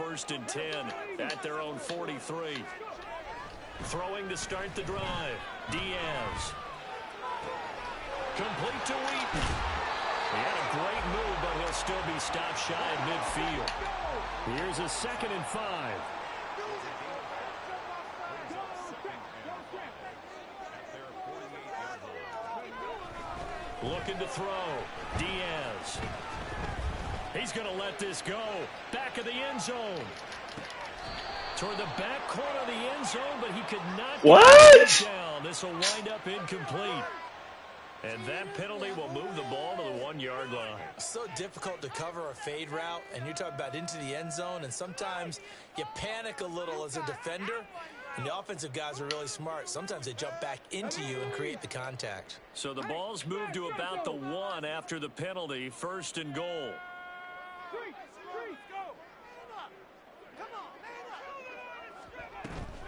1st and 10 at their own 43. Throwing to start the drive. Diaz. Complete to Wheaton. He had a great move, but he'll still be stopped shy at midfield. Here's a 2nd and 5. Looking to throw. Diaz. He's going to let this go. Back of the end zone. Toward the back corner of the end zone, but he could not get it down. This will wind up incomplete. And that penalty will move the ball to the 1-yard line. So difficult to cover a fade route, and you're talking about into the end zone, and sometimes you panic a little as a defender, and the offensive guys are really smart. Sometimes they jump back into you and create the contact. So the ball's moved to about the 1 after the penalty. 1st and goal.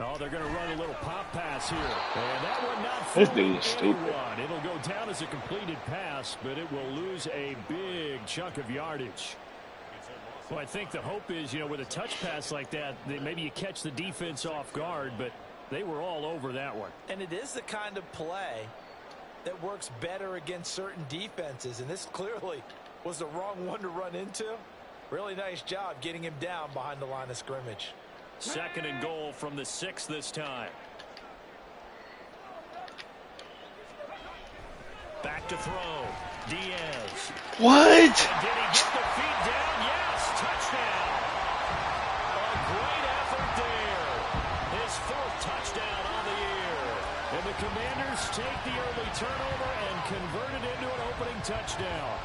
Oh, they're going to run a little pop pass here. And that one not fooling anyone. It'll go down as a completed pass, but it will lose a big chunk of yardage. Well, I think the hope is, with a touch pass like that maybe you catch the defense off guard, but they were all over that one. And it is the kind of play that works better against certain defenses, and this clearly was the wrong one to run into. Really nice job getting him down behind the line of scrimmage. 2nd and goal from the 6 this time. Back to throw. Diaz. What? And did he get the feet down? Yes. Touchdown. A great effort there. His 4th touchdown on the year. And the Commanders take the early turnover and convert it into an opening touchdown.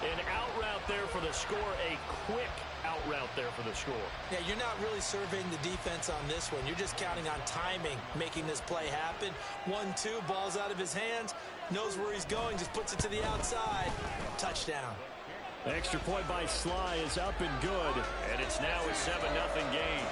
An out route there for the score. A quick out route there for the score. Yeah, you're not really surveying the defense on this one. You're just counting on timing, making this play happen. 1-2, ball's out of his hands, knows where he's going, just puts it to the outside. Touchdown. The extra point by Sly is up and good, and it's now a 7-0 game.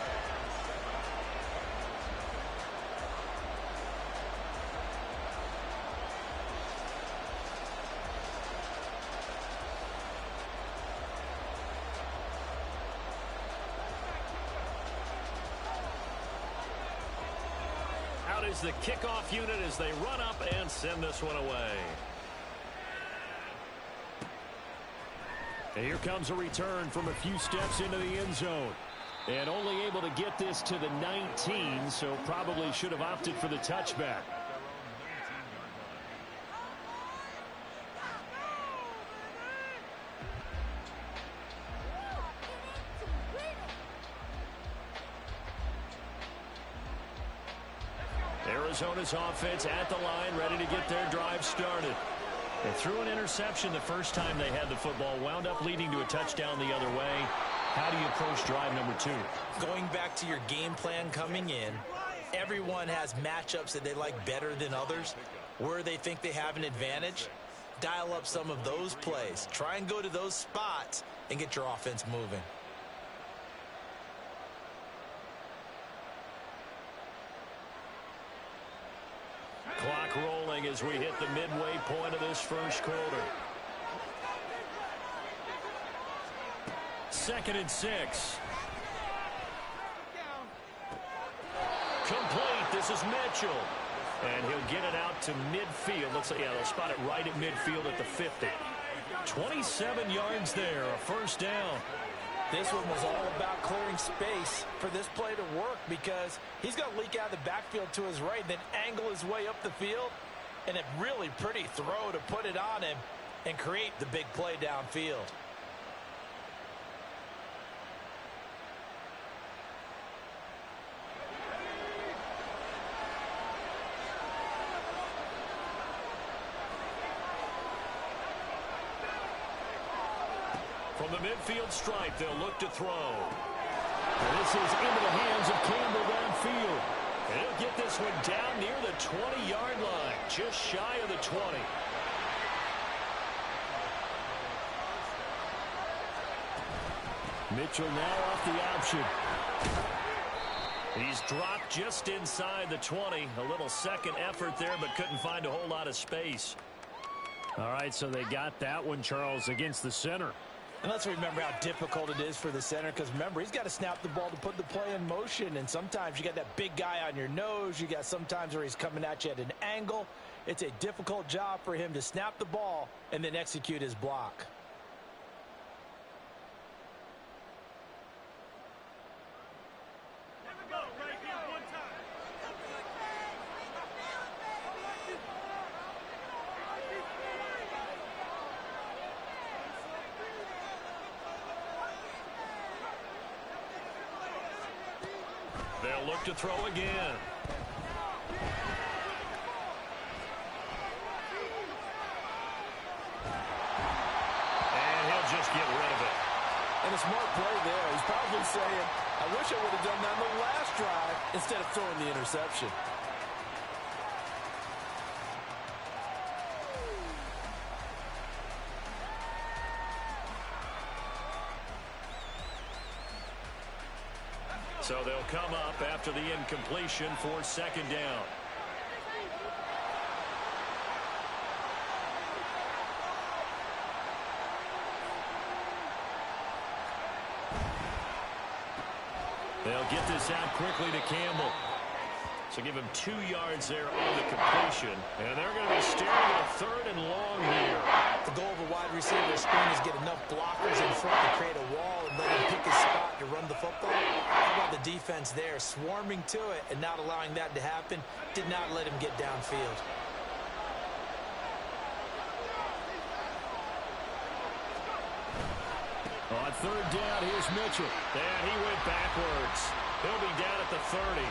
Is the kickoff unit as they run up and send this one away. And here comes a return from a few steps into the end zone. And only able to get this to the 19, so probably should have opted for the touchback. Arizona's offense at the line, ready to get their drive started. They threw an interception the first time they had the football, wound up leading to a touchdown the other way. How do you approach drive number 2? Going back to your game plan coming in, everyone has matchups that they like better than others. Where they think they have an advantage, dial up some of those plays. Try and go to those spots and get your offense moving. Clock rolling as we hit the midway point of this first quarter. 2nd and 6. Complete. This is Mitchell. And he'll get it out to midfield. Looks like, yeah, they'll spot it right at midfield at the 50. 27 yards there, a 1st down. This one was all about clearing space for this play to work because he's going to leak out of the backfield to his right and then angle his way up the field. And a really pretty throw to put it on him and create the big play downfield. From the midfield stripe, they'll look to throw. And this is into the hands of Campbell downfield. And he'll get this one down near the 20-yard line, just shy of the 20. Mitchell now off the option. He's dropped just inside the 20. A little second effort there, but couldn't find a whole lot of space. All right, so they got that one, Charles, against the center. And let's remember how difficult it is for the center, because remember, he's got to snap the ball to put the play in motion, and sometimes you got that big guy on your nose. You got sometimes where he's coming at you at an angle. It's a difficult job for him to snap the ball and then execute his block. They'll look to throw again. And he'll just get rid of it. And a smart play there. He's probably saying, I wish I would have done that on the last drive instead of throwing the interception. So they'll come up after the incompletion for second down. They'll get this out quickly to Campbell. So give him 2 yards there on the completion. And they're going to be staring at a third and long here. The goal of a wide receiver screen is get enough blockers in front to create a wall and let him pick his spot to run the football. How about the defense there, swarming to it and not allowing that to happen? Did not let him get downfield. On third down, here's Mitchell. And he went backwards. He'll be down at the 30.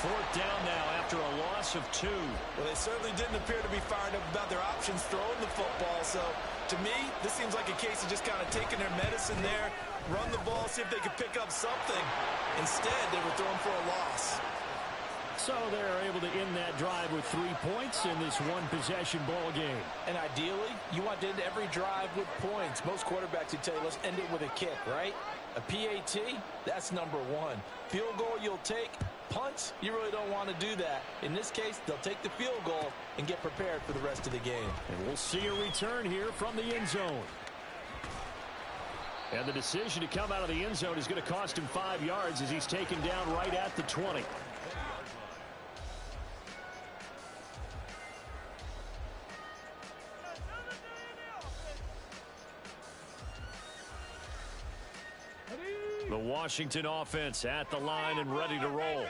Fourth down now after a loss of 2. Well, they certainly didn't appear to be fired up about their options throwing the football. So, to me, this seems like a case of just kind of taking their medicine there, run the ball, see if they could pick up something. Instead, they were throwing for a loss. So they're able to end that drive with 3 points in this one-possession ball game. And ideally, you want to end every drive with points. Most quarterbacks would tell you, let's end it with a kick, right? A PAT, that's number 1. Field goal you'll take. Punts, you really don't want to do that. In this case, they'll take the field goal and get prepared for the rest of the game. And we'll see a return here from the end zone. And the decision to come out of the end zone is going to cost him 5 yards as he's taken down right at the 20. The Washington offense at the line and ready to roll.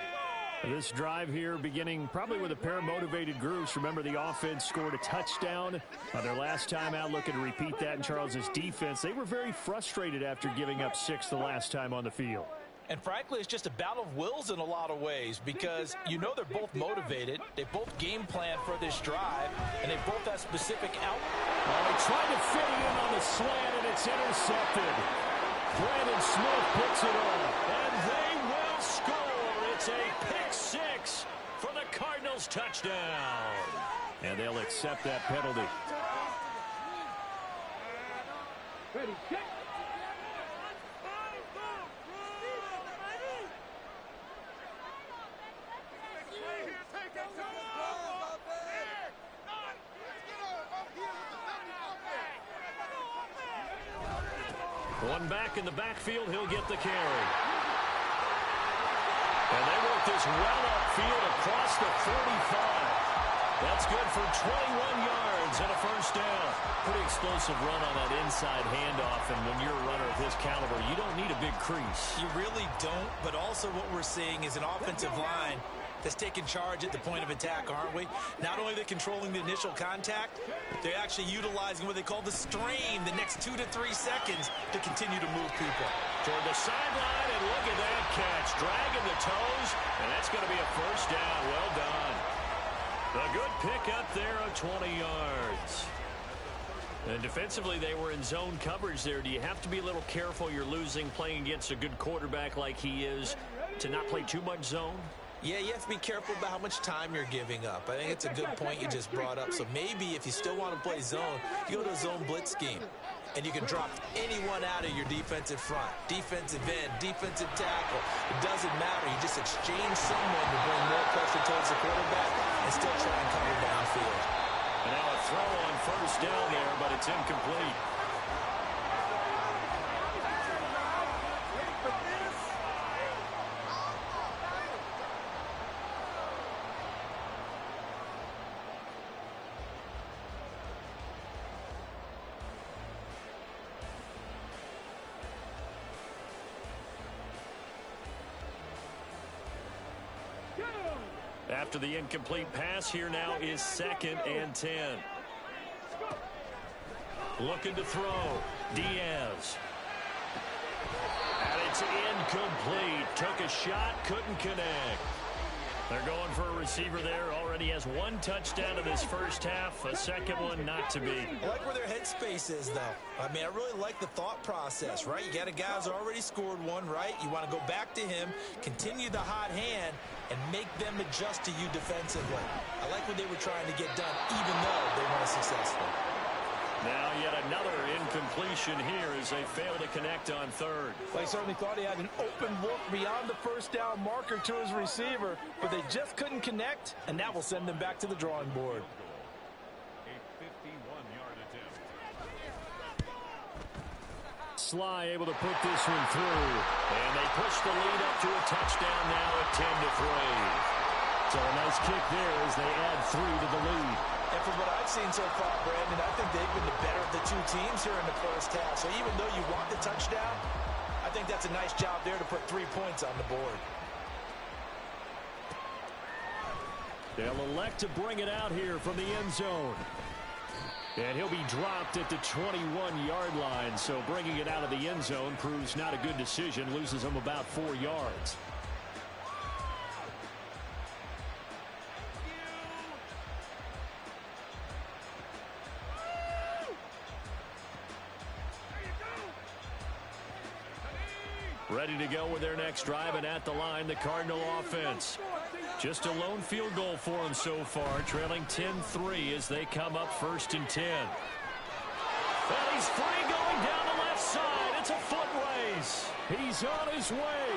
This drive here beginning probably with a pair of motivated groups. Remember, the offense scored a touchdown their last time out. Looking to repeat that in Charles's defense. They were very frustrated after giving up 6 the last time on the field. And frankly, it's just a battle of wills in a lot of ways, because you know they're both motivated. They both game plan for this drive, and they both have specific out. Well, they tried to fit it in on the slant, and it's intercepted. Brandon Smith picks it off, and they will score. It's a pick 6 for the Cardinals touchdown. And they'll accept that penalty. Ready, kick. One back in the backfield, he'll get the carry. And they work this well upfield across the 45. That's good for 21 yards and a first down. Pretty explosive run on that inside handoff, and when you're a runner of his caliber, you don't need a big crease. You really don't, but also what we're seeing is an offensive line that's taking charge at the point of attack, aren't we? Not only are they controlling the initial contact, they're actually utilizing what they call the strain the next 2 to 3 seconds to continue to move people. Toward the sideline, and look at that catch. Dragging the toes, and that's going to be a first down. Well done. A good pick up there of 20 yards. And defensively, they were in zone coverage there. Do you have to be a little careful? You're losing, playing against a good quarterback like he is, to not play too much zone? Yeah, you have to be careful about how much time you're giving up. I think it's a good point you just brought up. So maybe if you still want to play zone, you go to a zone blitz scheme. And you can drop anyone out of your defensive front. Defensive end, defensive tackle. It doesn't matter. You just exchange someone to bring more pressure towards the quarterback and still try and cover downfield. And now a throw on first down there, but it's incomplete. After the incomplete pass, here now is 2nd and 10. Looking to throw. Diaz. And it's incomplete. Took a shot, couldn't connect. They're going for a receiver there. Already has 1 touchdown in this first half. A second one not to be. I like where their headspace is, though. I mean, I really like the thought process, right? You got a guy who's already scored one, right? You want to go back to him, continue the hot hand, and make them adjust to you defensively. I like what they were trying to get done, even though they weren't successful. Now yet another incompletion here as they fail to connect on 3rd. They certainly thought he had an open look beyond the first down marker to his receiver, but they just couldn't connect, and that will send them back to the drawing board. A 51-yard attempt. Sly able to put this one through, and they push the lead up to a touchdown now at 10-3. So a nice kick there as they add 3 to the lead. And from what I've seen so far, Brandon, I think they've been the better of the 2 teams here in the first half. So even though you want the touchdown, I think that's a nice job there to put 3 points on the board. They'll elect to bring it out here from the end zone. And he'll be dropped at the 21-yard line. So bringing it out of the end zone proves not a good decision. Loses him about 4 yards. Ready to go with their next drive, and at the line, the Cardinal offense. Just a lone field goal for them so far, trailing 10-3 as they come up 1st and 10. Well, he's free going down the left side. It's a foot race. He's on his way.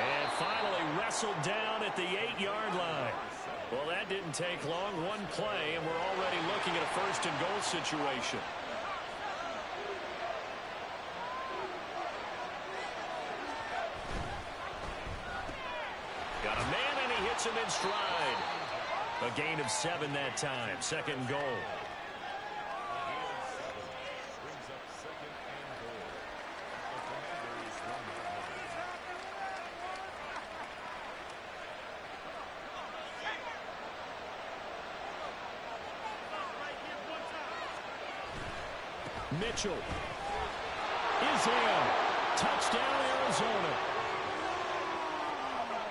And finally wrestled down at the 8-yard line. Well, that didn't take long. 1 play, and we're already looking at a 1st and goal situation. Got a man, and he hits him in stride. A gain of 7 that time. 2nd goal. Mitchell is in. Touchdown, Arizona.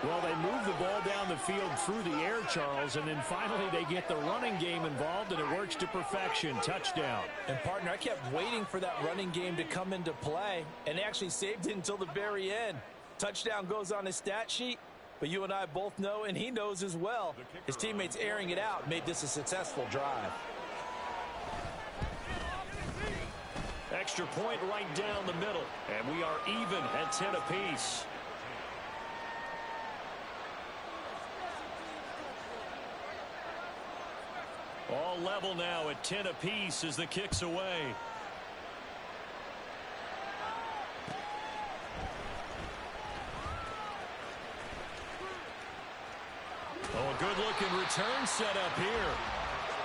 Well, they move the ball down the field through the air, Charles, and then finally they get the running game involved, and it works to perfection. Touchdown. And, partner, I kept waiting for that running game to come into play, and they actually saved it until the very end. Touchdown goes on his stat sheet, but you and I both know, and he knows as well, his teammates airing it out made this a successful drive. Extra point right down the middle, and we are even at 10 apiece. All level now at 10 apiece as the kick's away. Oh, a good-looking return set up here.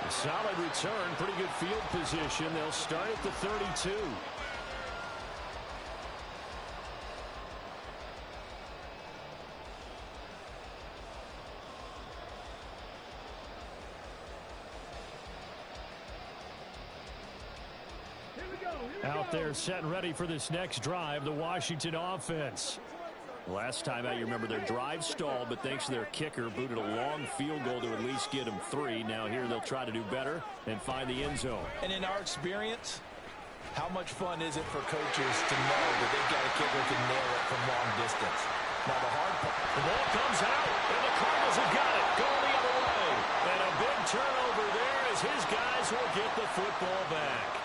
A solid return, pretty good field position. They'll start at the 32. Out there set and ready for this next drive, the Washington offense. Last time out, you remember their drive stalled, but thanks to their kicker, booted a long field goal to at least get them 3. Now here they'll try to do better and find the end zone. And in our experience, how much fun is it for coaches to know that they've got a kicker who can nail it from long distance? Now the hard part. The ball comes out, and the Cardinals have got it. Going the other way. And a big turnover there as his guys will get the football back.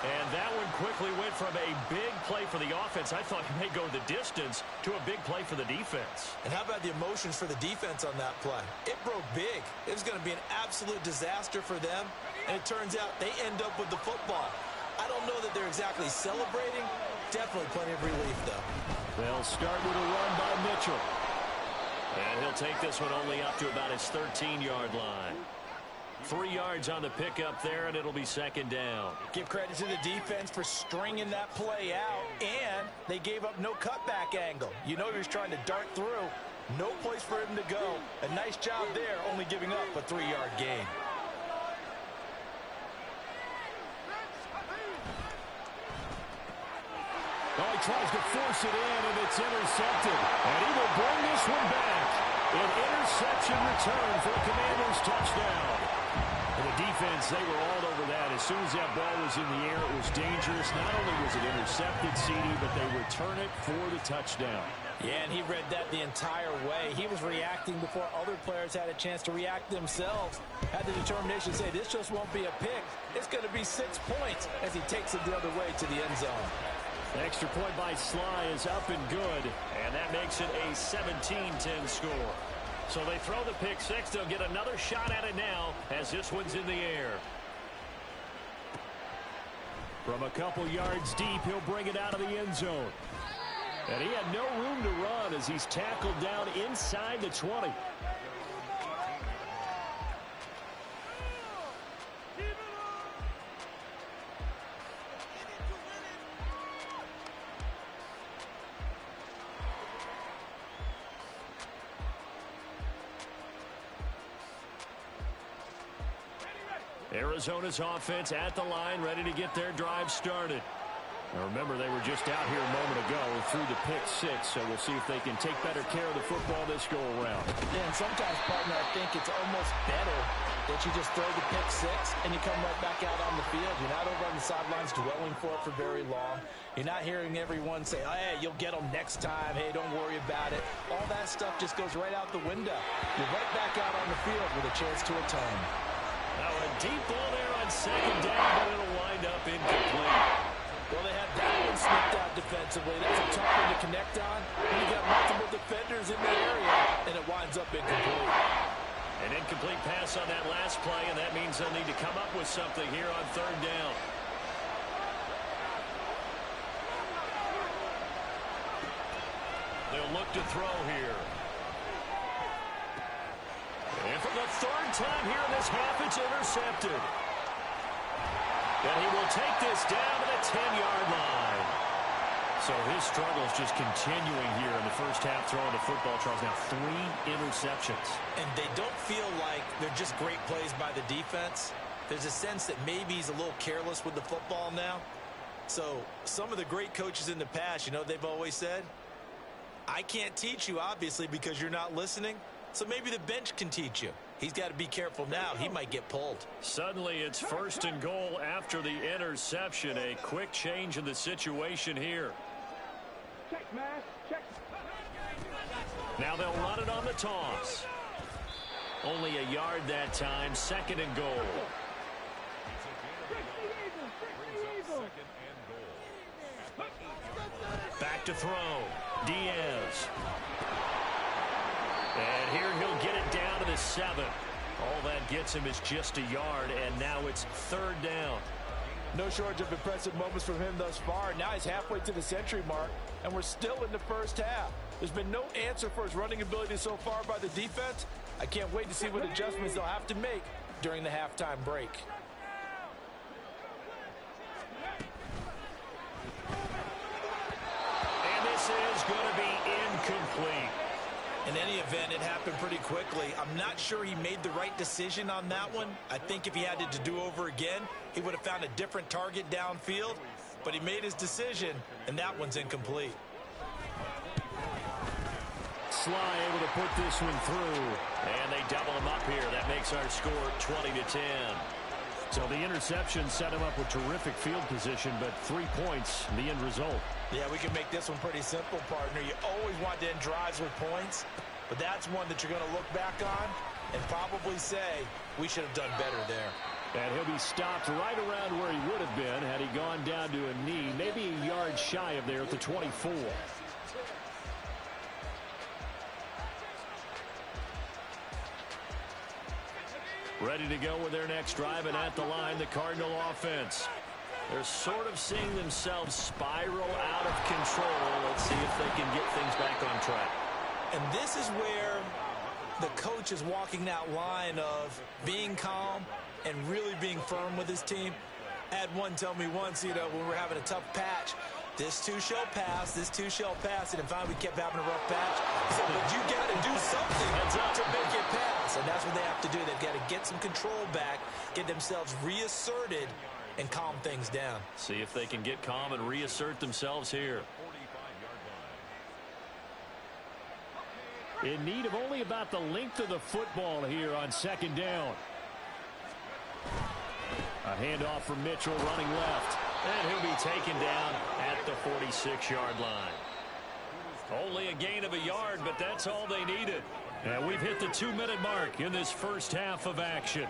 And that one quickly went from a big play for the offense, I thought he may go the distance, to a big play for the defense. And how about the emotions for the defense on that play? It broke big. It was going to be an absolute disaster for them, and it turns out they end up with the football. I don't know that they're exactly celebrating. Definitely plenty of relief, though. They'll start with a run by Mitchell. And he'll take this one only up to about his 13-yard line. 3 yards on the pickup there, and it'll be 2nd down. Give credit to the defense for stringing that play out, and they gave up no cutback angle. You know he was trying to dart through. No place for him to go. A nice job there, only giving up a 3-yard gain. Oh, he tries to force it in, and it's intercepted. And he will bring this one back. An interception return for a Commanders touchdown. And the defense, they were all over that. As soon as that ball was in the air, it was dangerous. Not only was it intercepted, CD, but they return it for the touchdown. Yeah, and he read that the entire way. He was reacting before other players had a chance to react themselves. Had the determination to say, this just won't be a pick. It's going to be 6 points as he takes it the other way to the end zone. The extra point by Sly is up and good, and that makes it a 17-10 score. So they throw the pick six. They'll get another shot at it now as this one's in the air. From a couple yards deep, he'll bring it out of the end zone. And he had no room to run as he's tackled down inside the 20. Arizona's offense at the line, ready to get their drive started. Now remember, they were just out here a moment ago through the pick six, so we'll see if they can take better care of the football this go-around. Yeah, and sometimes, partner, I think it's almost better that you just throw the pick six and you come right back out on the field. You're not over on the sidelines dwelling for it for very long. You're not hearing everyone say, oh, hey, you'll get them next time. Hey, don't worry about it. All that stuff just goes right out the window. You're right back out on the field with a chance to atone. Now a deep ball there on second down, but it'll wind up incomplete. Well, they had that one snipped out defensively. That's a tough one to connect on. When you got multiple defenders in the area, and it winds up incomplete. An incomplete pass on that last play, and that means they'll need to come up with something here on third down. They'll look to throw here. And for the third time here in this half, it's intercepted. And he will take this down to the 10-yard line. So his struggles just continuing here in the first half throwing the football, Charles. Now 3 interceptions. And they don't feel like they're just great plays by the defense. There's a sense that maybe he's a little careless with the football now. So some of the great coaches in the past, you know, they've always said, I can't teach you, obviously, because you're not listening. So maybe the bench can teach you. He's got to be careful now. He might get pulled. Suddenly it's first and goal after the interception. A quick change in the situation here. Check, man. Check. Now they'll run it on the toss. Only a yard that time. Second and goal. Back to throw. Diaz. And here he'll get it down to the 7. All that gets him is just a yard, and now it's third down. No shortage of impressive moments from him thus far. Now he's halfway to the century mark, and we're still in the first half. There's been no answer for his running ability so far by the defense. I can't wait to see what adjustments they'll have to make during the halftime break. And this is going to be incomplete. In any event, it happened pretty quickly. I'm not sure he made the right decision on that one. I think if he had it to do over again, he would have found a different target downfield. But he made his decision, and that one's incomplete. Sly able to put this one through. And they double him up here. That makes our score 20-10. So the interception set him up with terrific field position, but 3 points, the end result. Yeah, we can make this one pretty simple, partner. You always want to end drives with points, but that's one that you're going to look back on and probably say, we should have done better there. And he'll be stopped right around where he would have been had he gone down to a knee, maybe a yard shy of there at the 24. Ready to go with their next drive, and at the line, the Cardinal offense. They're sort of seeing themselves spiral out of control. Let's see if they can get things back on track. And this is where the coach is walking that line of being calm and really being firm with his team. I had one tell me once, you know, when we're having a tough patch, This too shall pass. This too shall pass. And finally, we kept having a rough patch. So, but you got to do something to make it pass. And that's what they have to do. They've got to get some control back, get themselves reasserted, and calm things down. See if they can get calm and reassert themselves here. In need of only about the length of the football here on second down. A handoff from Mitchell running left. And he'll be taken down at the 46-yard line. Only a gain of a yard, but that's all they needed. And we've hit the 2-minute mark in this first half of action.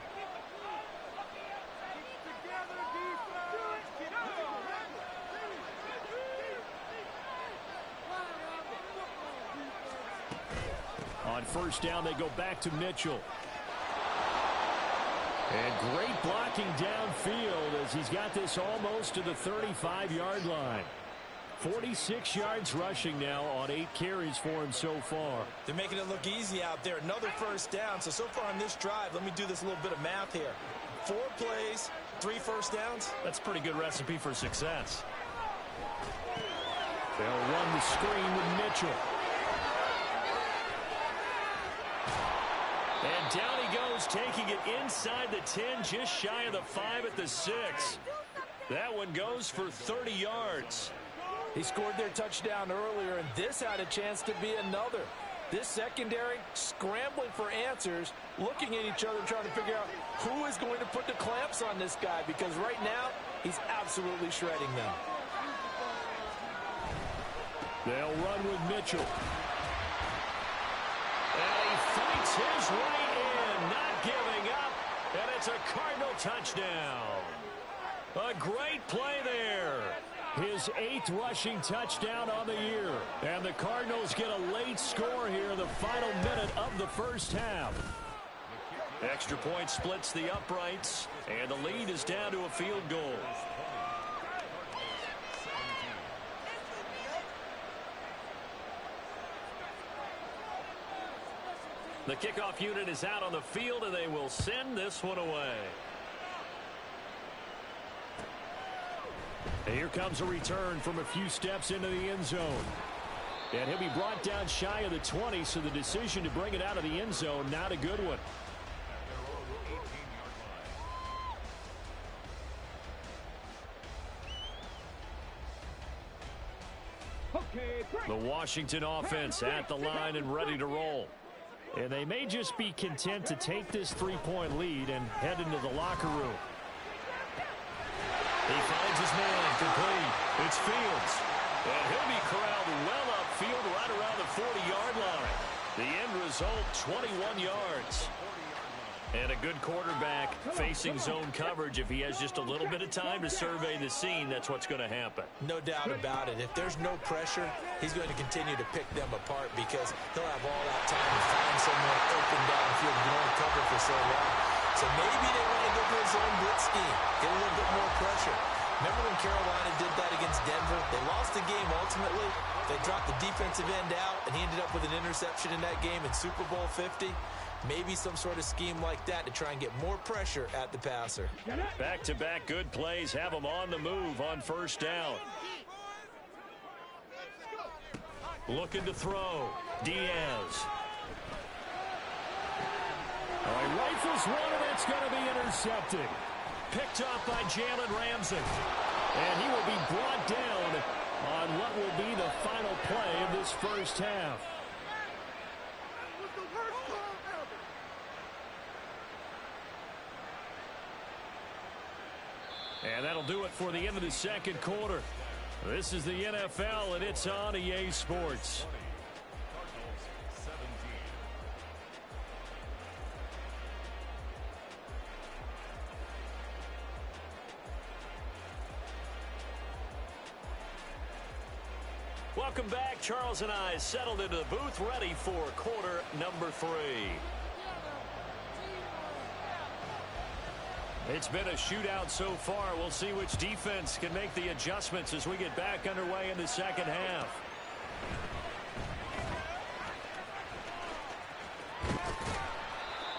On first down, they go back to Mitchell. And great blocking downfield as he's got this almost to the 35-yard line. 46 yards rushing now on 8 carries for him so far. They're making it look easy out there. Another first down. So far on this drive, let me do this little bit of math here. 4 plays, 3 first downs. That's a pretty good recipe for success. They'll run the screen with Mitchell. And down he goes, taking it inside the 10, just shy of the 5 at the 6. That one goes for 30 yards. He scored their touchdown earlier, and this had a chance to be another. This secondary scrambling for answers, looking at each other, trying to figure out who is going to put the clamps on this guy, because right now, he's absolutely shredding them. They'll run with Mitchell. And he fights his way in, not giving up. And it's a Cardinal touchdown. A great play there. His 8th rushing touchdown on the year. And the Cardinals get a late score here in the final minute of the first half. Extra point splits the uprights. And the lead is down to a field goal. The kickoff unit is out on the field, and they will send this one away. And here comes a return from a few steps into the end zone. And he'll be brought down shy of the 20, so the decision to bring it out of the end zone, not a good one. The Washington offense at the line and ready to roll. And they may just be content to take this 3-point lead and head into the locker room. He finds his man complete. It's Fields. And he'll be corralled well upfield right around the 40-yard line. The end result, 21 yards. And a good quarterback facing zone coverage. If he has just a little bit of time to survey the scene, that's what's going to happen. No doubt about it. If there's no pressure, he's going to continue to pick them apart because he'll have all that time to find someone open downfield. You can only cover for so long. So maybe they want to go to a zone blitz scheme, get a little bit more pressure. Remember when Carolina did that against Denver? They lost the game ultimately. They dropped the defensive end out, and he ended up with an interception in that game in Super Bowl 50. Maybe some sort of scheme like that to try and get more pressure at the passer. Back-to-back good plays have them on the move on first down. Looking to throw. Diaz. Oh, he rifles one, and it's going to be intercepted. Picked up by Jalen Ramsey. And he will be brought down on what will be the final play of this first half. And that'll do it for the end of the second quarter. This is the NFL, and it's on EA Sports. Welcome back. Charles and I settled into the booth, ready for quarter number 3. It's been a shootout so far. We'll see which defense can make the adjustments as we get back underway in the second half.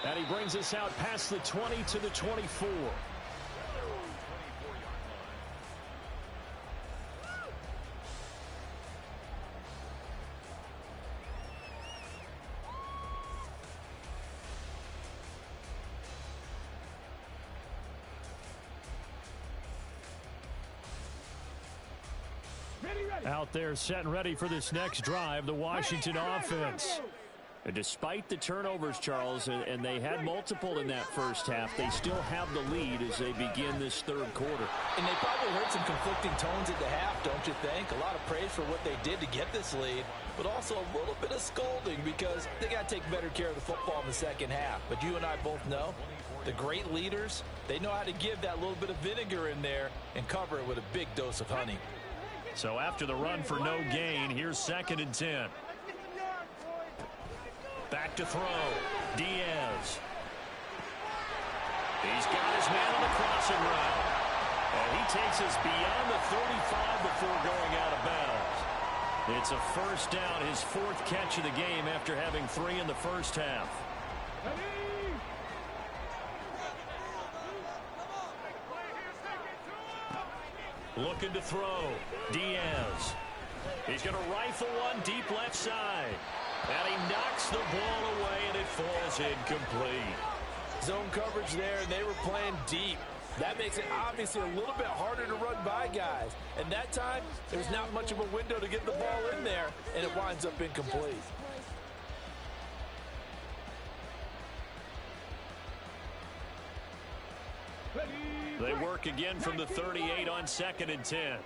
And he brings us out past the 20 to the 24. Out there set and ready for this next drive, the Washington offense. And despite the turnovers, Charles, and they had multiple in that first half, they still have the lead as they begin this third quarter. And they probably heard some conflicting tones at the half, don't you think? A lot of praise for what they did to get this lead, but also a little bit of scolding because they got to take better care of the football in the second half. But you and I both know the great leaders, they know how to give that little bit of vinegar in there and cover it with a big dose of honey. So after the run for no gain, here's 2nd and 10. Back to throw. Diaz. He's got his man on the crossing route. And he takes us beyond the 35 before going out of bounds. It's a first down, his 4th catch of the game after having 3 in the first half. Looking to throw. Diaz. He's going to rifle one deep left side. And he knocks the ball away, and it falls incomplete. Zone coverage there, and they were playing deep. That makes it obviously a little bit harder to run by guys. And that time, there's not much of a window to get the ball in there, and it winds up incomplete. They work again from the 38 on 2nd and 10.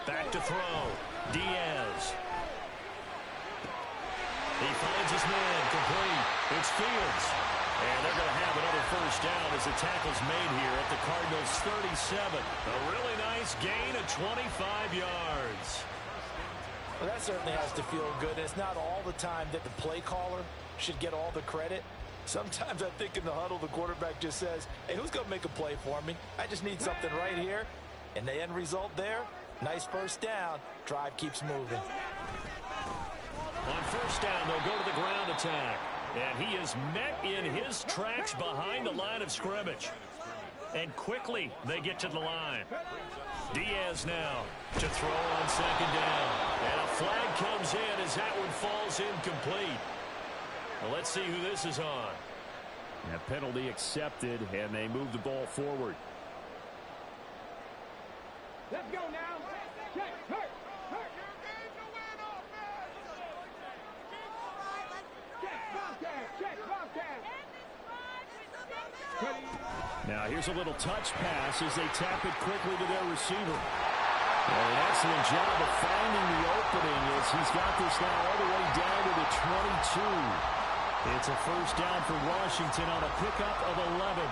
Back to throw. Diaz. He finds his man. Complete. It's Fields. And they're going to have another first down as the tackle's made here at the Cardinals' 37. A really nice gain of 25 yards. Well, that certainly has to feel good. It's not all the time that the play caller should get all the credit. Sometimes I think in the huddle, the quarterback just says, hey, who's going to make a play for me? I just need something right here. And the end result there, nice first down. Drive keeps moving. On first down, they'll go to the ground attack. And he is met in his tracks behind the line of scrimmage. And quickly, they get to the line. Diaz now to throw on 2nd down. And a flag comes in as that one falls incomplete. Well, let's see who this is on. That penalty accepted, and they move the ball forward. Let's go now. Check, hurt. Check, now here's a little touch pass as they tap it quickly to their receiver. An excellent job of finding the opening as he's got this now all the way down to the 22. It's a first down for Washington on a pickup of 11.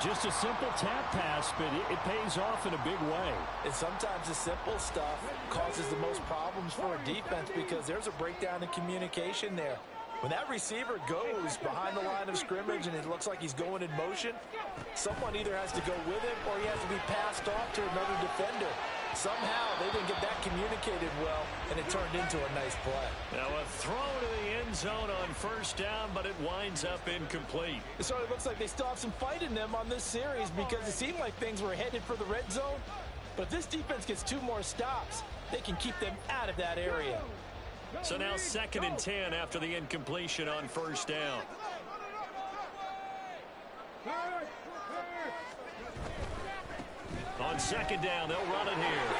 Just a simple tap pass, but it pays off in a big way. And sometimes the simple stuff causes the most problems for a defense because there's a breakdown in communication there. When that receiver goes behind the line of scrimmage and it looks like he's going in motion, someone either has to go with him or he has to be passed off to another defender. Somehow they didn't get that communicated well, and it turned into a nice play. Now a throw to the end zone on first down, but it winds up incomplete. So it looks like they still have some fight in them on this series because it seemed like things were headed for the red zone. But if this defense gets 2 more stops, they can keep them out of that area. So now 2nd and 10 after the incompletion on first down. On 2nd down, they'll run it here.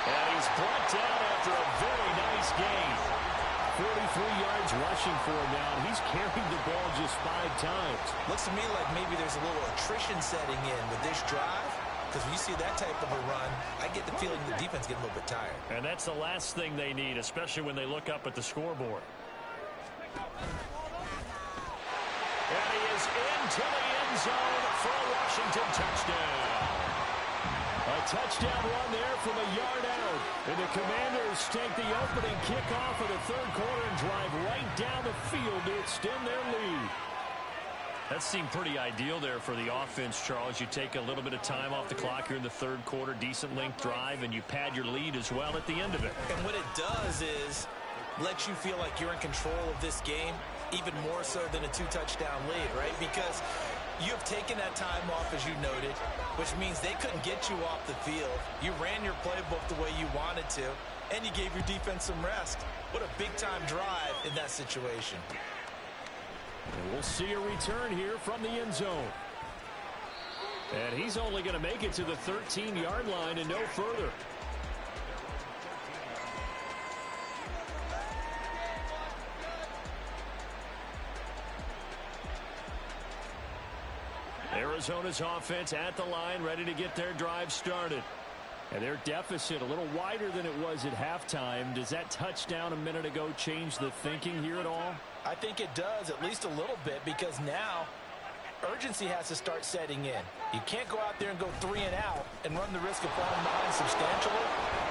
And he's brought down after a very nice gain. 43 yards rushing for him now. He's carried the ball just 5 times. Looks to me like maybe there's a little attrition setting in with this drive. Because when you see that type of a run, I get the feeling the defense getting a little bit tired. And that's the last thing they need, especially when they look up at the scoreboard. And he is into the end zone for a Washington touchdown. A touchdown run there from a yard out. And the Commanders take the opening kickoff of the third quarter and drive right down the field to extend their lead. That seemed pretty ideal there for the offense, Charles. You take a little bit of time off the clock here in the third quarter, decent length drive, and you pad your lead as well at the end of it. And what it does is let you feel like you're in control of this game, even more so than a 2-touchdown lead, right? Because you have taken that time off, as you noted, which means they couldn't get you off the field. You ran your playbook the way you wanted to, and you gave your defense some rest. What a big-time drive in that situation. And we'll see a return here from the end zone. And he's only going to make it to the 13-yard line and no further. Arizona's offense at the line, ready to get their drive started. And their deficit a little wider than it was at halftime. Does that touchdown a minute ago change the thinking here at all? I think it does, at least a little bit, because now urgency has to start setting in. You can't go out there and go 3 and out and run the risk of falling behind substantially,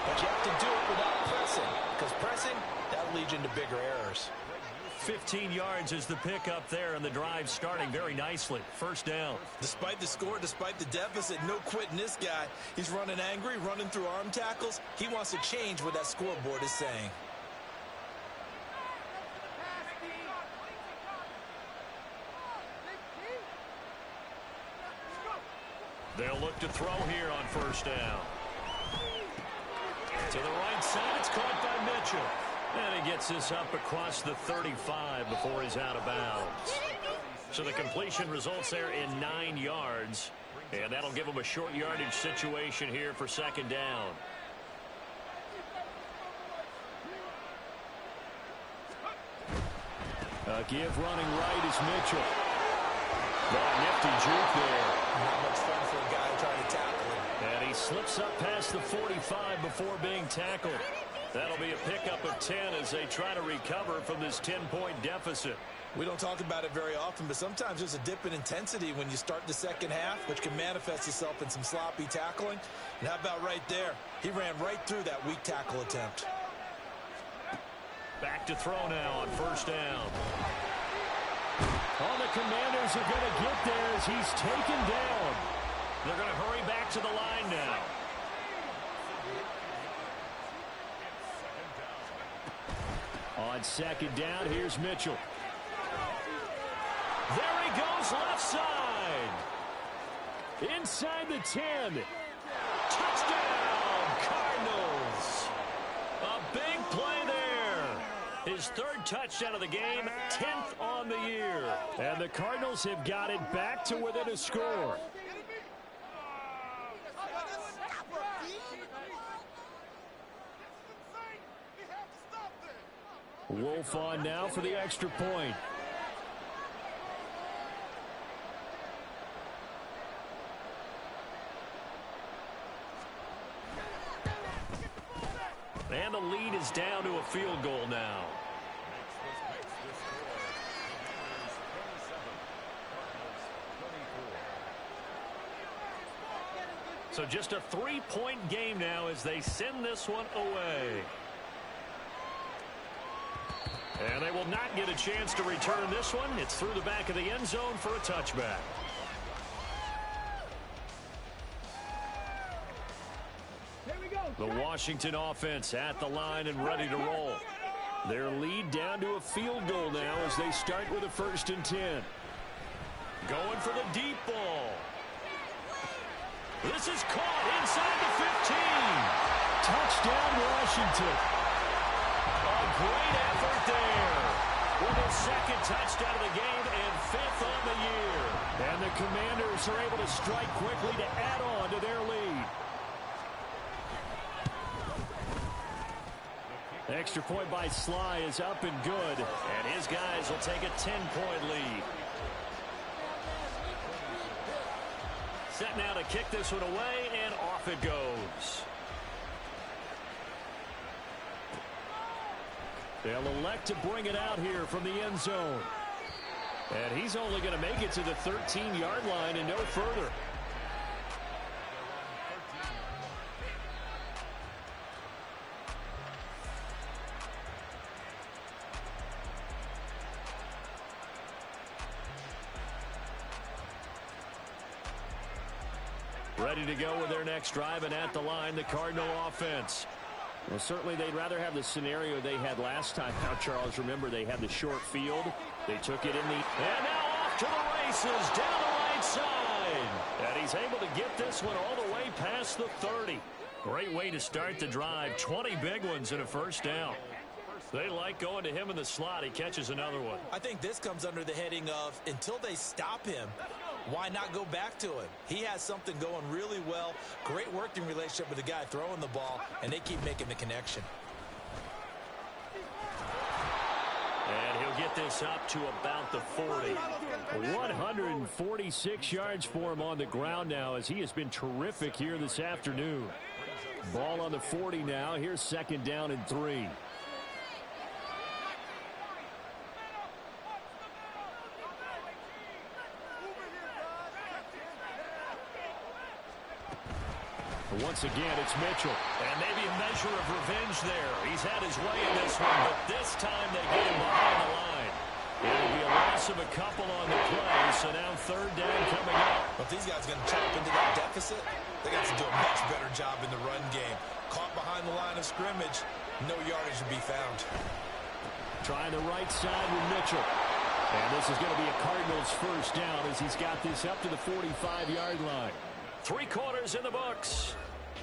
but you have to do it without pressing, because pressing, that'll lead you into bigger errors. 15 yards is the pickup there, and the drive starting very nicely. First down. Despite the score, despite the deficit, no quitting this guy. He's running angry, running through arm tackles. He wants to change what that scoreboard is saying. They'll look to throw here on first down. To the right side, it's caught by Mitchell. And he gets this up across the 35 before he's out of bounds. So the completion results there in 9 yards. And that'll give him a short yardage situation here for second down. A give running right is Mitchell. That nifty juke there. Not much fun for a guy trying to tackle him. And he slips up past the 45 before being tackled. That'll be a pickup of 10 as they try to recover from this 10-point deficit. We don't talk about it very often, but sometimes there's a dip in intensity when you start the second half, which can manifest itself in some sloppy tackling. And how about right there? He ran right through that weak tackle attempt. Back to throw now on first down. All the Commanders are going to get there as he's taken down. They're going to hurry back to the line now. On second down, here's Mitchell. There he goes left side. Inside the 10. Touchdown, Cardinals. A big play there. His third touchdown of the game, 10th on the year. And the Cardinals have got it back to within a score. Wolf on now for the extra point. And the lead is down to a field goal now. So just a 3-point game now as they send this one away. And they will not get a chance to return this one. It's through the back of the end zone for a touchback. The Washington offense at the line and ready to roll. Their lead down to a field goal now as they start with a 1st and 10. Going for the deep ball. This is caught inside the 15. Touchdown, Washington. A great effort there. With a second touchdown of the game and 5th on the year. And the Commanders are able to strike quickly to add on to their lead. Extra point by Sly is up and good. And his guys will take a 10-point lead. Set now to kick this one away, and off it goes. They'll elect to bring it out here from the end zone. And he's only going to make it to the 13-yard line and no further. Ready to go with their next drive, and at the line, the Cardinal offense. Well, certainly they'd rather have the scenario they had last time. Now, Charles, remember, they had the short field. They took it in the... And now off to the races, down the right side. And he's able to get this one all the way past the 30. Great way to start the drive. 20 big ones and a first down. They like going to him in the slot. He catches another one. I think this comes under the heading of until they stop him, why not go back to him? He has something going really well. Great working relationship with the guy throwing the ball, and they keep making the connection. And he'll get this up to about the 40. 146 yards for him on the ground now as he has been terrific here this afternoon. Ball on the 40 now. Here's second down and 3. Once again, it's Mitchell. And maybe a measure of revenge there. He's had his way in this one, but this time they get him behind the line. It'll be a loss of a couple on the play, so now third down coming up. But if these guys are going to chop into that deficit, they got to do a much better job in the run game. Caught behind the line of scrimmage, no yardage to be found. Trying the right side with Mitchell. And this is going to be a Cardinals first down as he's got this up to the 45-yard line. 3 quarters in the books.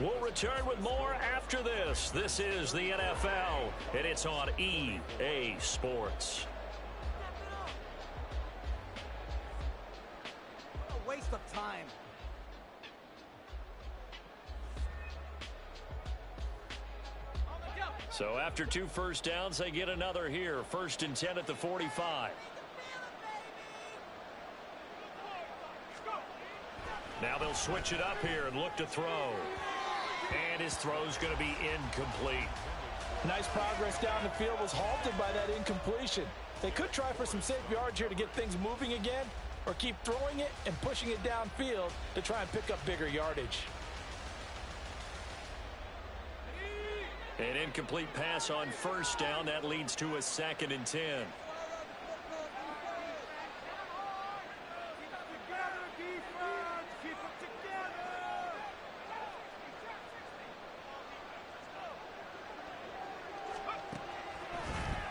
We'll return with more after this. This is the NFL, and it's on EA Sports. What a waste of time. So after 2 first downs, they get another here. 1st and 10 at the 45. Now they'll switch it up here and look to throw. And his throw's going to be incomplete. Nice progress down the field was halted by that incompletion. They could try for some safe yards here to get things moving again, or keep throwing it and pushing it downfield to try and pick up bigger yardage. An incomplete pass on 1st down. That leads to a 2nd and 10.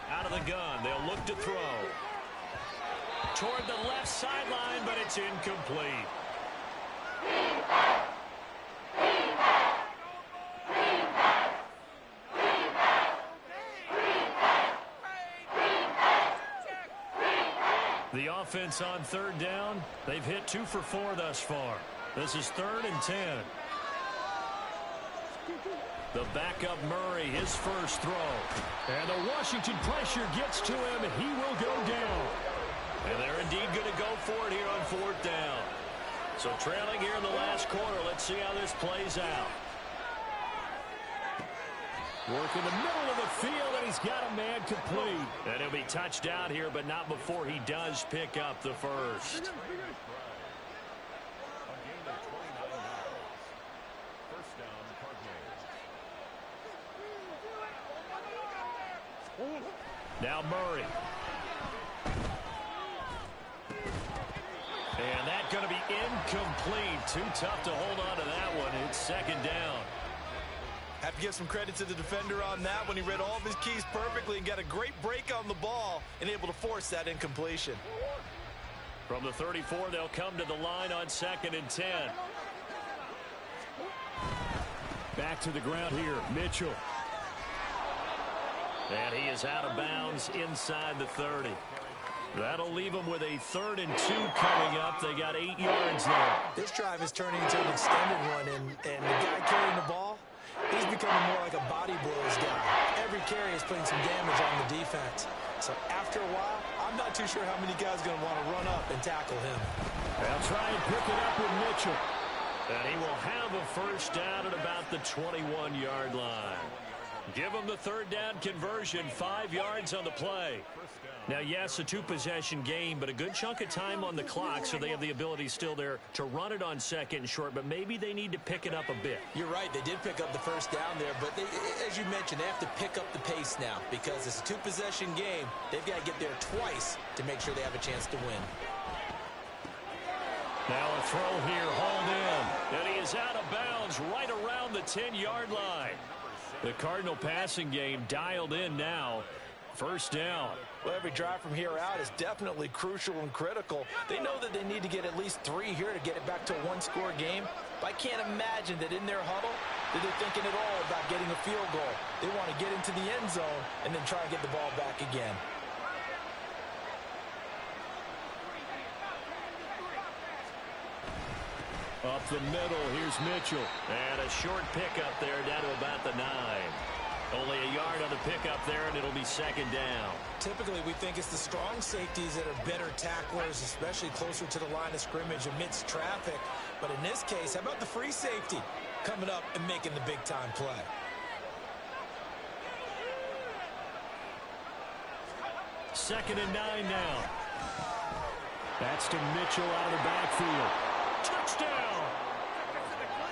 Out of the gun, they'll look to throw. Toward the left sideline, but it's incomplete. The offense on 3rd down, they've hit 2 for 4 thus far. This is 3rd and 10. The backup Murray, his first throw. And the Washington pressure gets to him, and he will go down. And they're indeed going to go for it here on 4th down. So trailing here in the last quarter, let's see how this plays out. Work in the middle of the field, and he's got a man complete. And he'll be touched down here, but not before he does pick up the first. Now Murray. And that's going to be incomplete. Too tough to hold on to that one. It's 2nd down. Have to give some credit to the defender on that when he read all of his keys perfectly and got a great break on the ball and able to force that incompletion. From the 34, they'll come to the line on 2nd and 10. Back to the ground here, Mitchell. And he is out of bounds inside the 30. That'll leave them with a 3rd and 2 coming up. They got 8 yards there. This drive is turning into an extended one, and the guy carrying the ball, he's becoming more like a body blows guy. Every carry is putting some damage on the defense. So after a while, I'm not too sure how many guys are going to want to run up and tackle him. They'll try and pick it up with Mitchell. And he will have a first down at about the 21-yard line. Give him the 3rd down conversion, 5 yards on the play. Now, yes, a 2-possession game, but a good chunk of time on the clock, so they have the ability still there to run it on 2nd and short, but maybe they need to pick it up a bit. You're right. They did pick up the first down there, but they, as you mentioned, they have to pick up the pace now because it's a 2-possession game. They've got to get there twice to make sure they have a chance to win. Now a throw here, hauled in, and he is out of bounds right around the 10-yard line. The Cardinal passing game dialed in now. First down. Well, every drive from here out is definitely crucial and critical. They know that they need to get at least 3 here to get it back to a one-score game. But I can't imagine that in their huddle that they're thinking at all about getting a field goal. They want to get into the end zone and then try and get the ball back again. Up the middle, here's Mitchell. And a short pickup there down to about the 9. Only a yard on the pickup there, and it'll be second down. Typically, we think it's the strong safeties that are better tacklers, especially closer to the line of scrimmage amidst traffic. But in this case, how about the free safety coming up and making the big-time play? Second and 9 now. That's to Mitchell out of the backfield. Touchdown!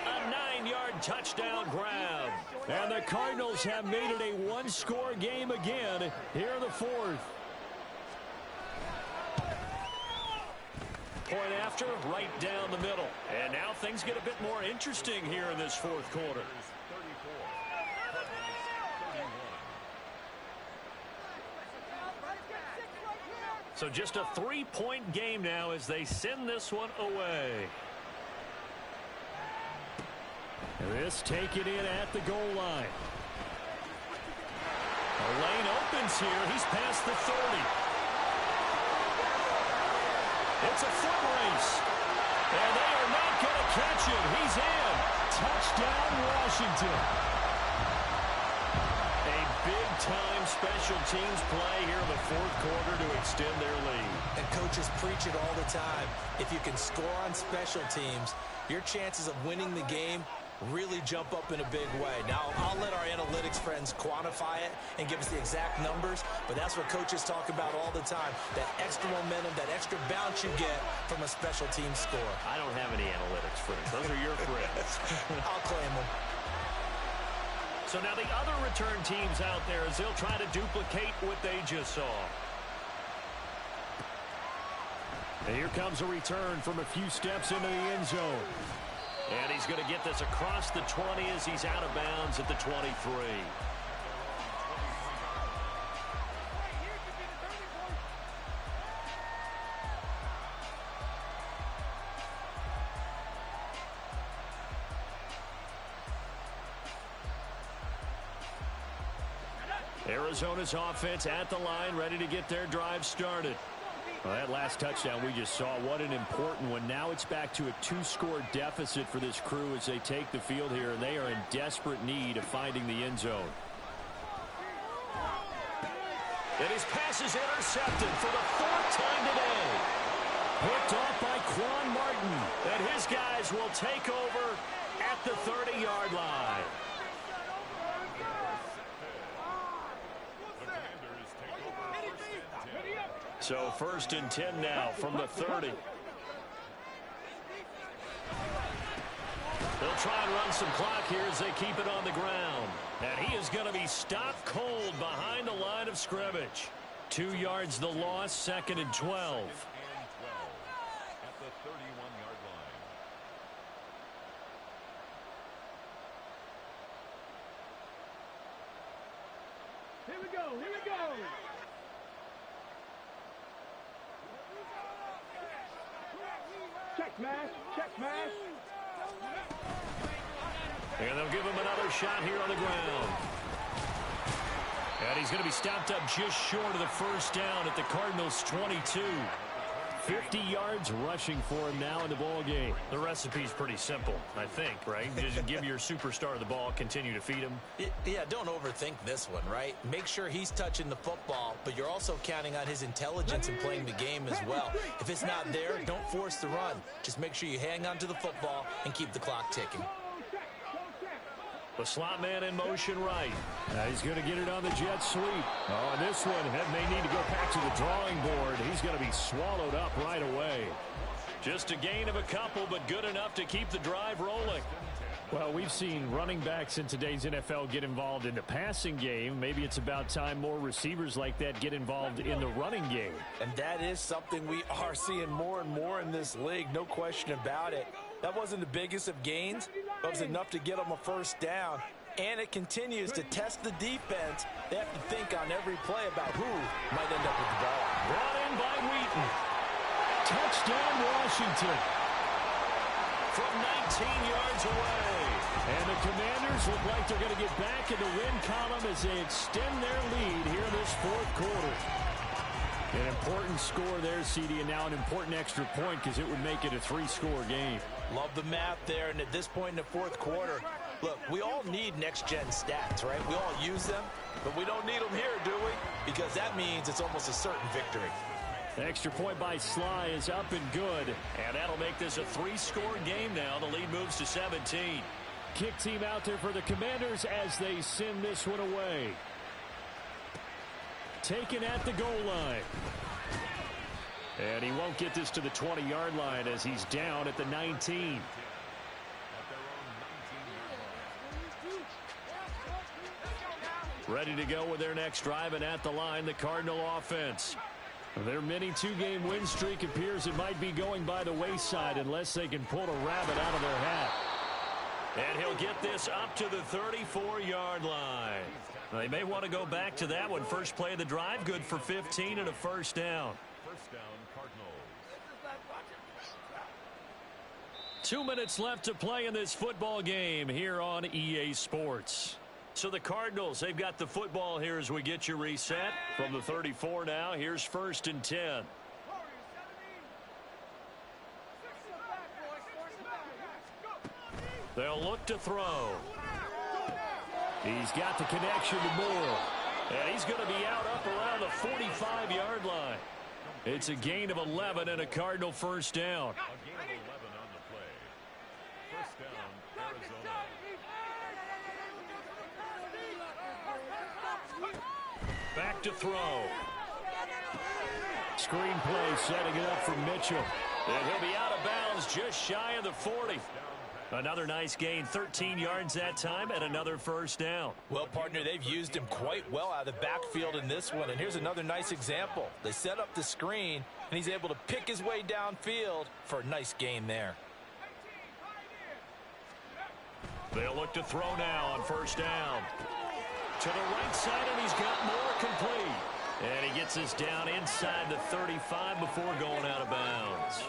A 9-yard touchdown grab. And the Cardinals have made it a one-score game again here in the 4th. Point after, right down the middle. And now things get a bit more interesting here in this 4th quarter. So just a 3-point game now as they send this one away. This taken in at the goal line. A lane opens here. He's past the 30. It's a foot race. And they are not going to catch him. He's in. Touchdown, Washington. A big-time special teams play here in the 4th quarter to extend their lead. And coaches preach it all the time. If you can score on special teams, your chances of winning the game really jump up in a big way. Now, I'll let our analytics friends quantify it and give us the exact numbers, but that's what coaches talk about all the time, that extra momentum, that extra bounce you get from a special team score. I don't have any analytics friends. Those are your friends. I'll claim them. So now the other return teams out there as they'll try to duplicate what they just saw. And here comes a return from a few steps into the end zone. And he's going to get this across the 20 as he's out of bounds at the 23. Arizona's offense at the line, ready to get their drive started. Well, that last touchdown we just saw, what an important one. Now it's back to a 2-score deficit for this crew as they take the field here, and they are in desperate need of finding the end zone. And his pass is intercepted for the 4th time today. Picked off by Quan Martin, and his guys will take over at the 30-yard line. So 1st and 10 now from the 30. They'll try and run some clock here as they keep it on the ground. And he is going to be stopped cold behind the line of scrimmage. 2 yards the loss, 2nd and 12. At the 31-yard line. Here we go, here we go. Check smash, check smash. And they'll give him another shot here on the ground. And he's going to be stopped up just short of the first down at the Cardinals' 22. 50 yards rushing for him now in the ball game. The recipe's pretty simple, I think, right? Just give your superstar the ball, continue to feed him. Yeah, don't overthink this one, right? Make sure he's touching the football, but you're also counting on his intelligence in playing the game as well. If it's not there, don't force the run. Just make sure you hang on to the football and keep the clock ticking. The slot man in motion right. Now he's going to get it on the jet sweep. Oh, and this one may need to go back to the drawing board. He's going to be swallowed up right away. Just a gain of a couple, but good enough to keep the drive rolling. Well, we've seen running backs in today's NFL get involved in the passing game. Maybe it's about time more receivers like that get involved in the running game. And that is something we are seeing more and more in this league, no question about it. That wasn't the biggest of gains, but it was enough to get them a first down. And it continues to test the defense. They have to think on every play about who might end up with the ball. Brought in by Wheaton. Touchdown, Washington. From 19 yards away. And the Commanders look like they're going to get back in the win column as they extend their lead here in this fourth quarter. An important score there, CD, and now an important extra point because it would make it a 3-score game. Love the math there, and at this point in the fourth quarter, look, we all need next-gen stats, right? We all use them, but we don't need them here, do we? Because that means it's almost a certain victory. Extra point by Sly is up and good, and that'll make this a 3-score game now. The lead moves to 17. Kick team out there for the Commanders as they send this one away. Taken at the goal line. And he won't get this to the 20-yard line as he's down at the 19. Ready to go with their next drive, and at the line, the Cardinal offense. Their mini 2-game win streak appears it might be going by the wayside unless they can pull a rabbit out of their hat. And he'll get this up to the 34-yard line. They may want to go back to that one. First play of the drive, good for 15 and a first down. First down, Cardinals. 2 minutes left to play in this football game here on EA Sports. So the Cardinals, they've got the football here as we get you reset. From the 34 now, here's 1st and 10. They'll look to throw. He's got the connection to Moore. And he's going to be out up around the 45-yard line. It's a gain of 11 and a Cardinal first down. A gain of 11 on the play. First down, Arizona. Back to throw. Screen play setting it up for Mitchell. And he'll be out of bounds just shy of the 40. Another nice gain, 13 yards that time, and another first down. Well, partner, they've used him quite well out of the backfield in this one. And here's another nice example. They set up the screen, and he's able to pick his way downfield for a nice gain there. They'll look to throw now on first down. To the right side, and he's got more complete. And he gets us down inside the 35 before going out of bounds.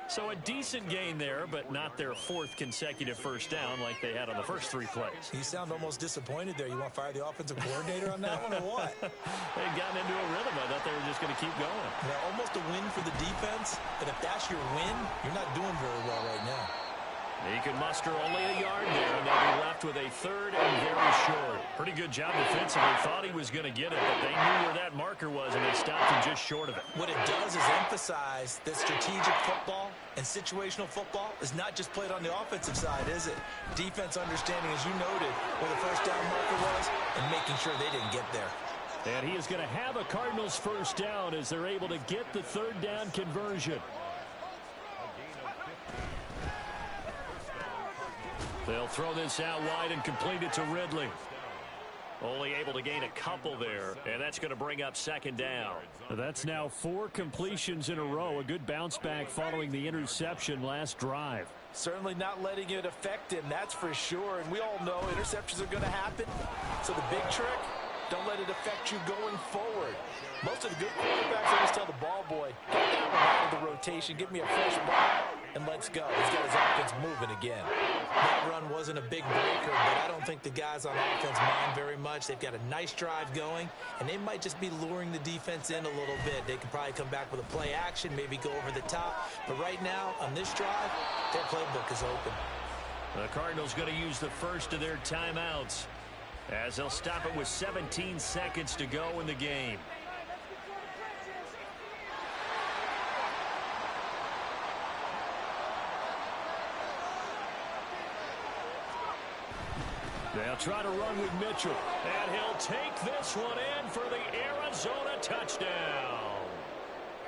So a decent gain there, but not their 4th consecutive first down like they had on the first 3 plays. You sound almost disappointed there. You want to fire the offensive coordinator on that one or what? They'd gotten into a rhythm. I thought they were just going to keep going. Yeah, almost a win for the defense. And if that's your win, you're not doing very well right now. He can muster only a yard there, and they'll be left with a 3rd and very short. Pretty good job defensively. Thought he was going to get it, but they knew where that marker was, and they stopped him just short of it. What it does is emphasize that strategic football and situational football is not just played on the offensive side, is it? Defense understanding, as you noted, where the first down marker was and making sure they didn't get there. And he is going to have a Cardinals first down as they're able to get the 3rd down conversion. They'll throw this out wide and complete it to Ridley. Only able to gain a couple there, and that's going to bring up 2nd down. That's now 4 completions in a row. A good bounce back following the interception last drive. Certainly not letting it affect him, that's for sure. And we all know interceptions are going to happen. So the big trick, don't let it affect you going forward. Most of the good quarterbacks always tell the ball boy, get that one out of the rotation, give me a fresh ball, and let's go. He's got his offense moving again. That run wasn't a big breaker, but I don't think the guys on offense mind very much. They've got a nice drive going, and they might just be luring the defense in a little bit. They can probably come back with a play action, maybe go over the top. But right now, on this drive, their playbook is open. The Cardinals going to use the first of their timeouts as they'll stop it with 17 seconds to go in the game. They'll try to run with Mitchell, and he'll take this one in for the Arizona touchdown.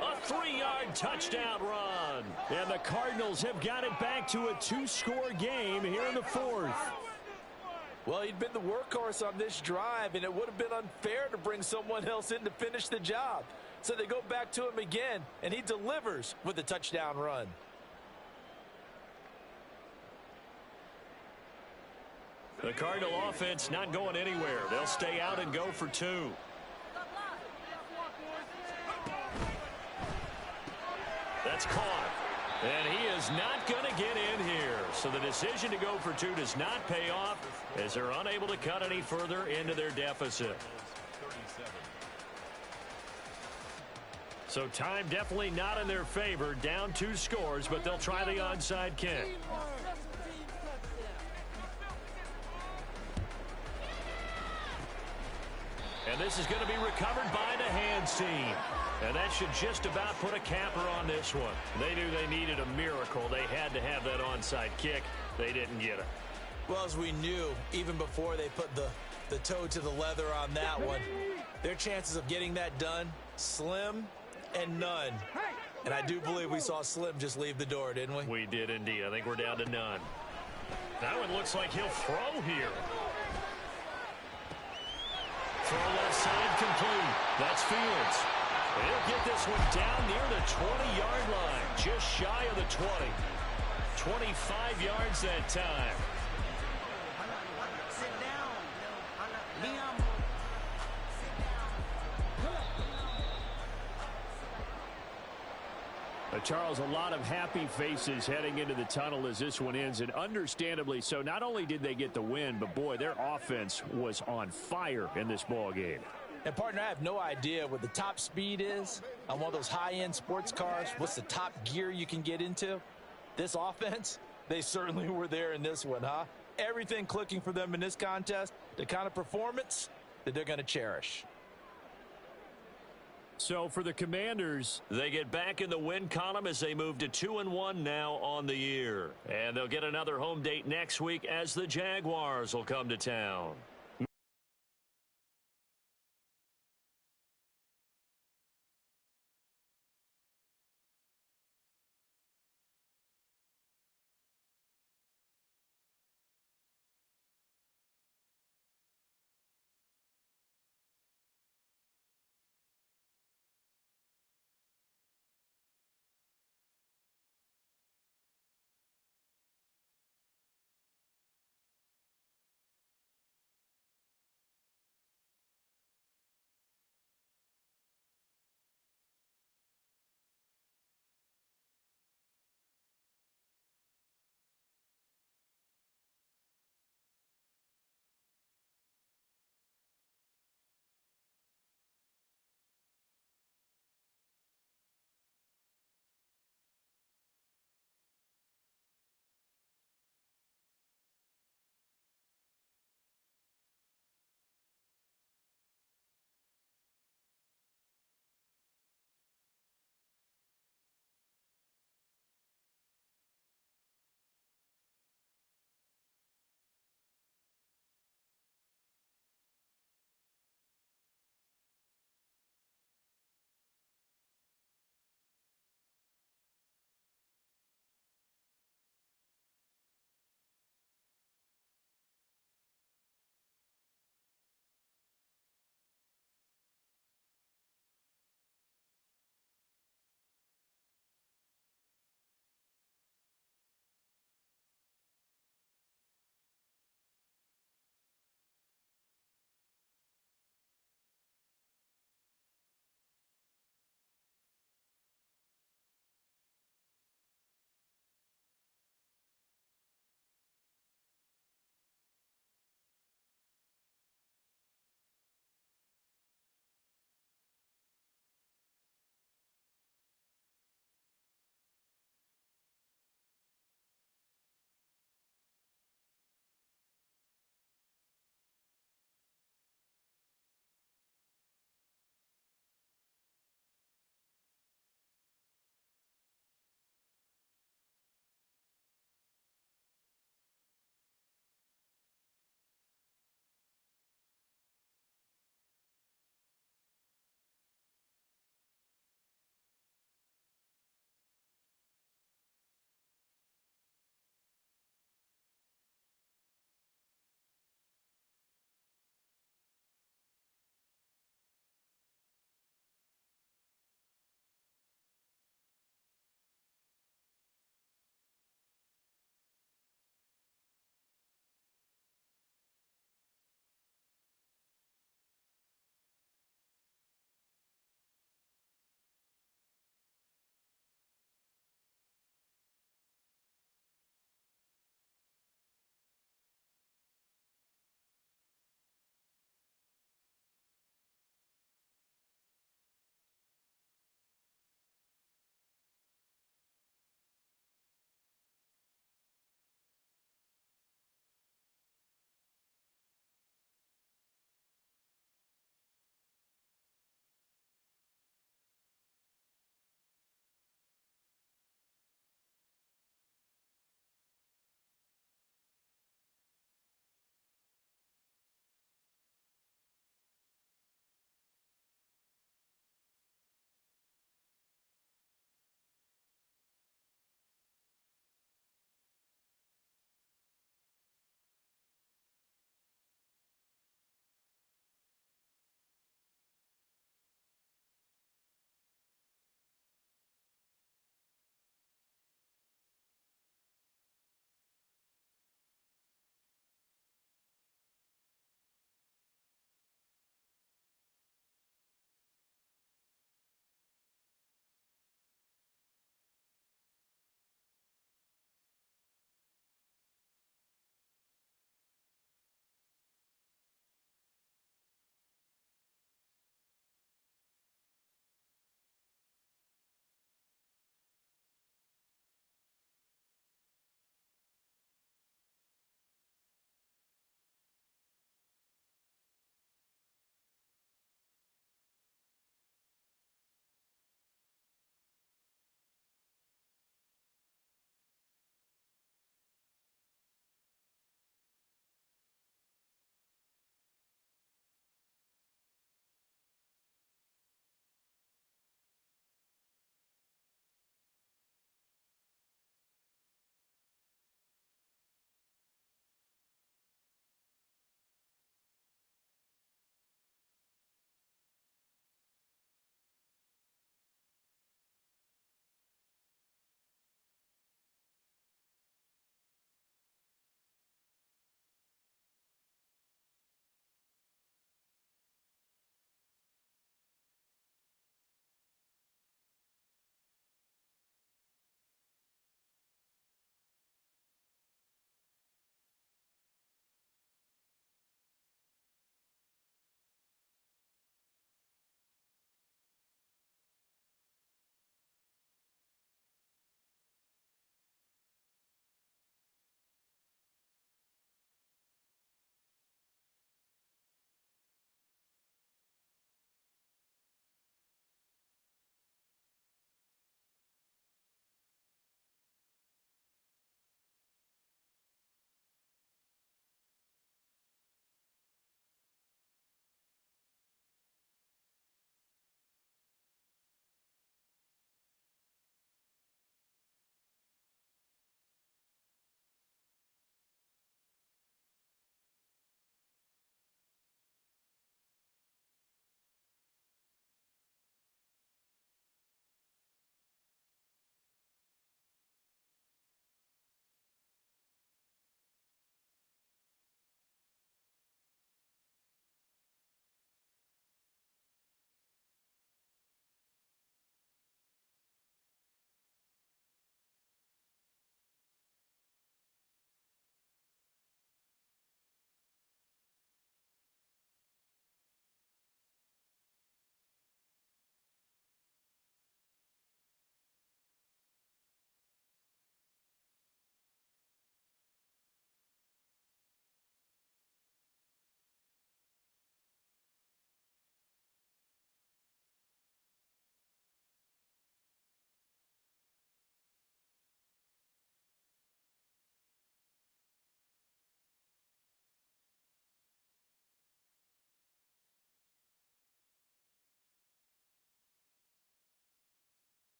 A 3-yard touchdown run. And the Cardinals have got it back to a 2-score game here in the 4th. Well, he'd been the workhorse on this drive, and it would have been unfair to bring someone else in to finish the job. So they go back to him again, and he delivers with a touchdown run. The Cardinal offense not going anywhere. They'll stay out and go for 2. That's caught. And he is not going to get in here. So the decision to go for 2 does not pay off as they're unable to cut any further into their deficit. So time definitely not in their favor. Down 2 scores, but they'll try the onside kick. And this is going to be recovered by the hands team. And that should just about put a capper on this one. They knew they needed a miracle. They had to have that onside kick. They didn't get it. Well, as we knew, even before they put the toe to the leather on that one, their chances of getting that done, slim and none. And I do believe we saw Slim just leave the door, didn't we? We did indeed. I think we're down to none. That one looks like he'll throw here. Throw left side complete. That's Fields. He'll get this one down near the 20-yard line, just shy of the 20. 25 yards that time. Sit down. Liam. Charles, a lot of happy faces heading into the tunnel as this one ends, and understandably so. Not only did they get the win, but boy, their offense was on fire in this ball game. And, partner, I have no idea what the top speed is on one of those high-end sports cars. What's the top gear you can get into? This offense, they certainly were there in this one, huh? Everything clicking for them in this contest, the kind of performance that they're going to cherish. So for the Commanders, they get back in the win column as they move to 2-1 now on the year. And they'll get another home date next week as the Jaguars will come to town.